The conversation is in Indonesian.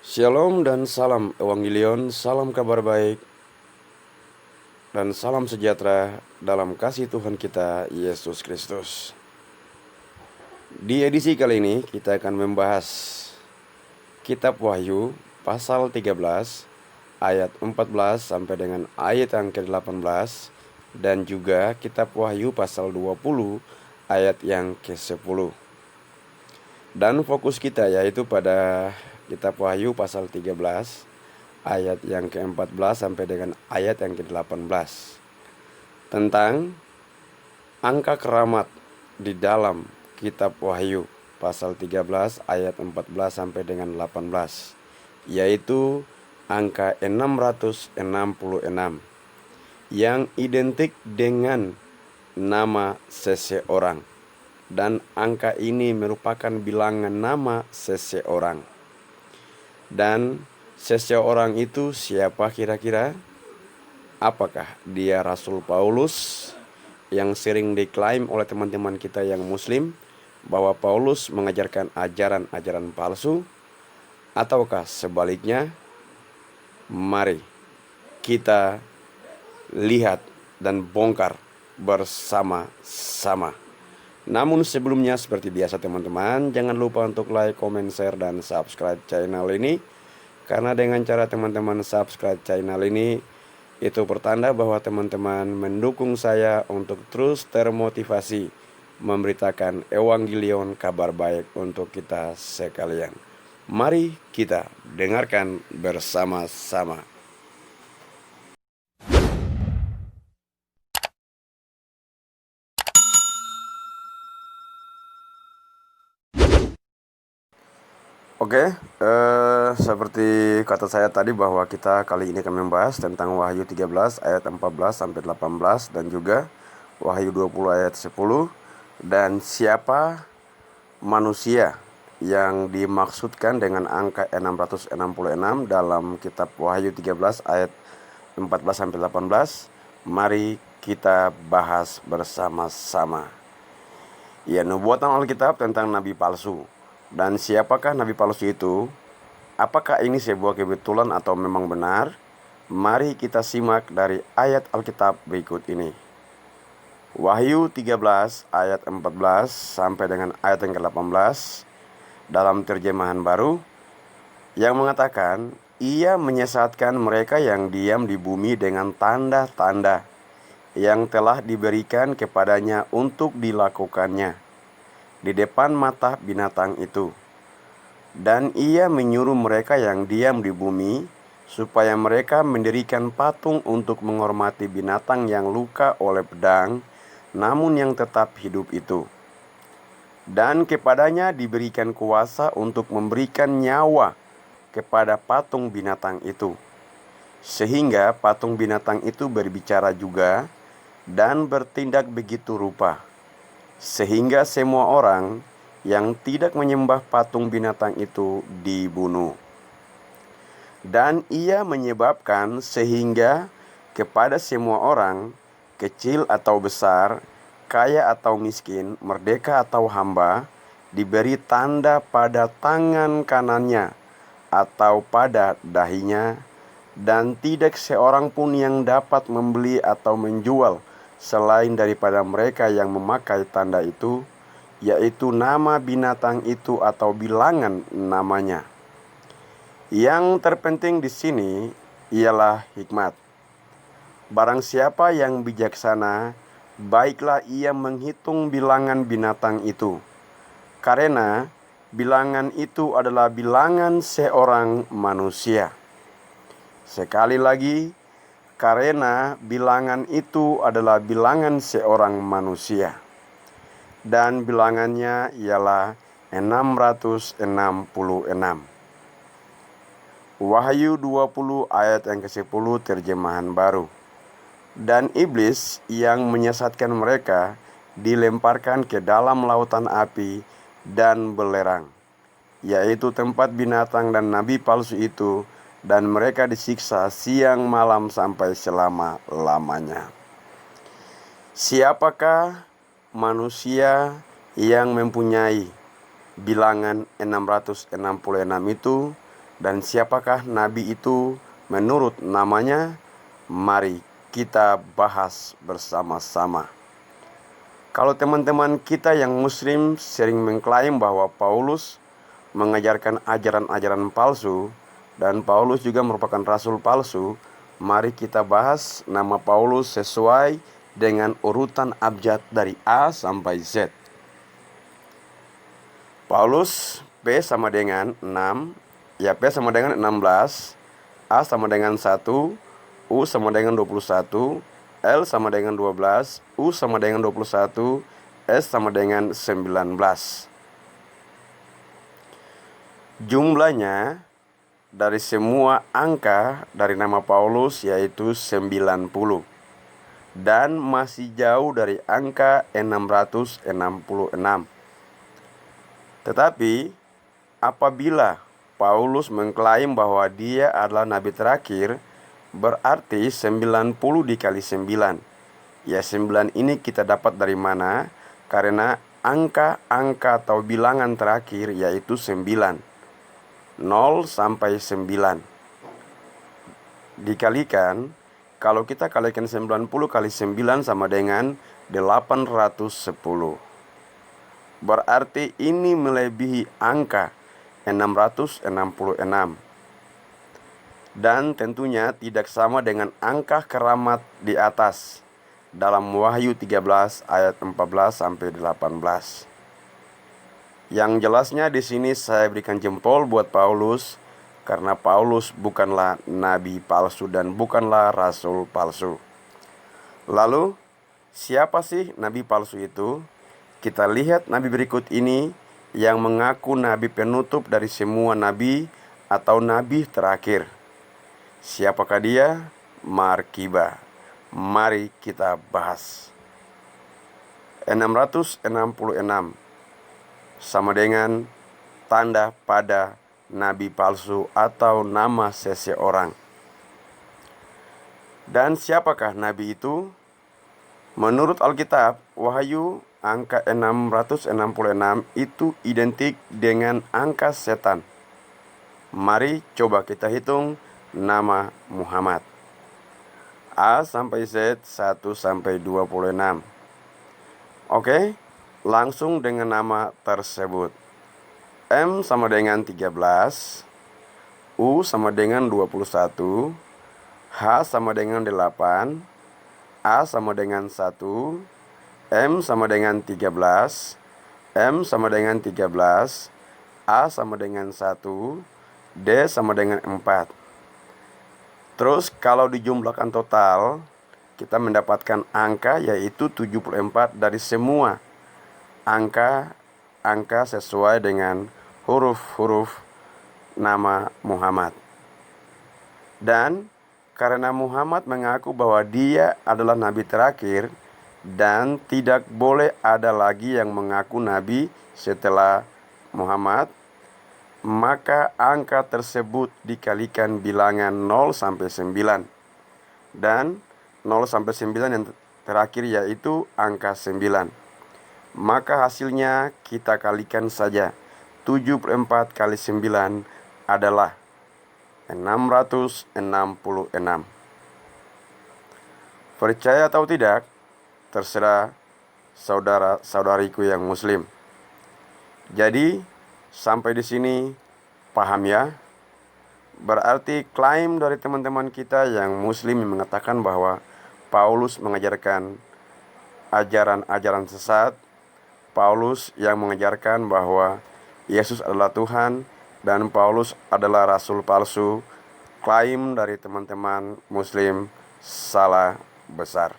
Shalom dan salam Evangelion, salam kabar baik, dan salam sejahtera dalam kasih Tuhan kita, Yesus Kristus. Di edisi kali ini kita akan membahas Kitab Wahyu pasal 13 ayat 14 sampai dengan ayat yang ke-18, dan juga Kitab Wahyu pasal 20 ayat yang ke-10. Dan fokus kita yaitu pada Kitab Wahyu pasal 13 ayat yang ke-14 sampai dengan ayat yang ke-18 tentang angka keramat di dalam Kitab Wahyu pasal 13 ayat 14 sampai dengan 18, yaitu angka 666 yang identik dengan nama seseorang, dan angka ini merupakan bilangan nama seseorang. Dan seseorang itu siapa kira-kira? Apakah dia Rasul Paulus yang sering diklaim oleh teman-teman kita yang muslim bahwa Paulus mengajarkan ajaran-ajaran palsu? Ataukah sebaliknya? Mari kita lihat dan bongkar bersama-sama. Namun sebelumnya, seperti biasa teman-teman, jangan lupa untuk like, comment, share, dan subscribe channel ini. Karena dengan cara teman-teman subscribe channel ini, itu pertanda bahwa teman-teman mendukung saya untuk terus termotivasi memberitakan Evangelion, kabar baik untuk kita sekalian. Mari kita dengarkan bersama-sama. Oke, seperti kata saya tadi bahwa kita kali ini akan membahas tentang Wahyu 13 ayat 14 sampai 18 dan juga Wahyu 20 ayat 10, dan siapa manusia yang dimaksudkan dengan angka 666 dalam kitab Wahyu 13 ayat 14 sampai 18. Mari kita bahas bersama-sama. Ya, nubuatan Alkitab tentang nabi palsu. Dan siapakah nabi palsu itu? Apakah ini sebuah kebetulan atau memang benar? Mari kita simak dari ayat Alkitab berikut ini. Wahyu 13 ayat 14 sampai dengan ayat yang ke-18 dalam terjemahan baru, yang mengatakan, ia menyesatkan mereka yang diam di bumi dengan tanda-tanda yang telah diberikan kepadanya untuk dilakukannya di depan mata binatang itu. Dan ia menyuruh mereka yang diam di bumi supaya mereka mendirikan patung untuk menghormati binatang yang luka oleh pedang, namun yang tetap hidup itu. Dan kepadanya diberikan kuasa untuk memberikan nyawa kepada patung binatang itu, sehingga patung binatang itu berbicara juga dan bertindak begitu rupa, sehingga semua orang yang tidak menyembah patung binatang itu dibunuh. Dan ia menyebabkan sehingga kepada semua orang, kecil atau besar, kaya atau miskin, merdeka atau hamba, diberi tanda pada tangan kanannya atau pada dahinya, dan tidak seorang pun yang dapat membeli atau menjual selain daripada mereka yang memakai tanda itu, yaitu nama binatang itu atau bilangan namanya. Yang terpenting di sini ialah hikmat. Barang siapa yang bijaksana, baiklah ia menghitung bilangan binatang itu, karena bilangan itu adalah bilangan seorang manusia. Sekali lagi, karena bilangan itu adalah bilangan seorang manusia, dan bilangannya ialah 666. Wahyu 20 ayat yang ke-10 terjemahan baru. Dan iblis yang menyesatkan mereka dilemparkan ke dalam lautan api dan belerang, yaitu tempat binatang dan nabi palsu itu, dan mereka disiksa siang malam sampai selama-lamanya. Siapakah manusia yang mempunyai bilangan 666 itu? Dan siapakah nabi itu menurut namanya? Mari kita bahas bersama-sama. Kalau teman-teman kita yang muslim sering mengklaim bahwa Paulus mengajarkan ajaran-ajaran palsu dan Paulus juga merupakan rasul palsu, mari kita bahas nama Paulus sesuai dengan urutan abjad dari A sampai Z. Paulus, P sama dengan 6, ya P sama dengan 16, A sama dengan 1, U sama dengan 21, L sama dengan 12, U sama dengan 21, S sama dengan 19. Jumlahnya dari semua angka dari nama Paulus yaitu 90. Dan masih jauh dari angka 666. Tetapi apabila Paulus mengklaim bahwa dia adalah nabi terakhir, berarti 90 dikali 9. Ya 9 ini kita dapat dari mana? Karena angka-angka atau bilangan terakhir yaitu 9. 0 sampai 9. Dikalikan, kalau kita kalikan 90 kali 9 sama dengan 810. Berarti ini melebihi angka 666. Dan tentunya tidak sama dengan angka keramat di atas dalam Wahyu 13 ayat 14 sampai 18. Yang jelasnya di sini saya berikan jempol buat Paulus karena Paulus bukanlah nabi palsu dan bukanlah rasul palsu. Lalu, siapa sih nabi palsu itu? Kita lihat nabi berikut ini yang mengaku nabi penutup dari semua nabi atau nabi terakhir. Siapakah dia? Markiba. Mari kita bahas. 666 sama dengan tanda pada nabi palsu atau nama seseorang. Dan siapakah nabi itu? Menurut Alkitab, Wahyu angka 666 itu identik dengan angka setan. Mari coba kita hitung nama Muhammad. A sampai Z 1 sampai 26. Oke, langsung dengan nama tersebut. M sama dengan 13, U sama dengan 21, H sama dengan 8, A sama dengan 1, M sama dengan 13, M sama dengan 13, A sama dengan 1, D sama dengan 4. Terus kalau dijumlahkan total, kita mendapatkan angka yaitu 74 dari semua angka sesuai dengan huruf-huruf nama Muhammad. Dan karena Muhammad mengaku bahwa dia adalah nabi terakhir dan tidak boleh ada lagi yang mengaku nabi setelah Muhammad, maka angka tersebut dikalikan bilangan 0 sampai 9. Dan 0 sampai 9 yang terakhir yaitu angka 9. Maka hasilnya kita kalikan saja. 74 kali 9 adalah 666. Percaya atau tidak, terserah saudara-saudariku yang muslim. Jadi sampai di sini paham ya? Berarti klaim dari teman-teman kita yang muslim yang mengatakan bahwa Paulus mengajarkan ajaran-ajaran sesat, Paulus yang mengajarkan bahwa Yesus adalah Tuhan, dan Paulus adalah rasul palsu. Klaim dari teman-teman muslim salah besar.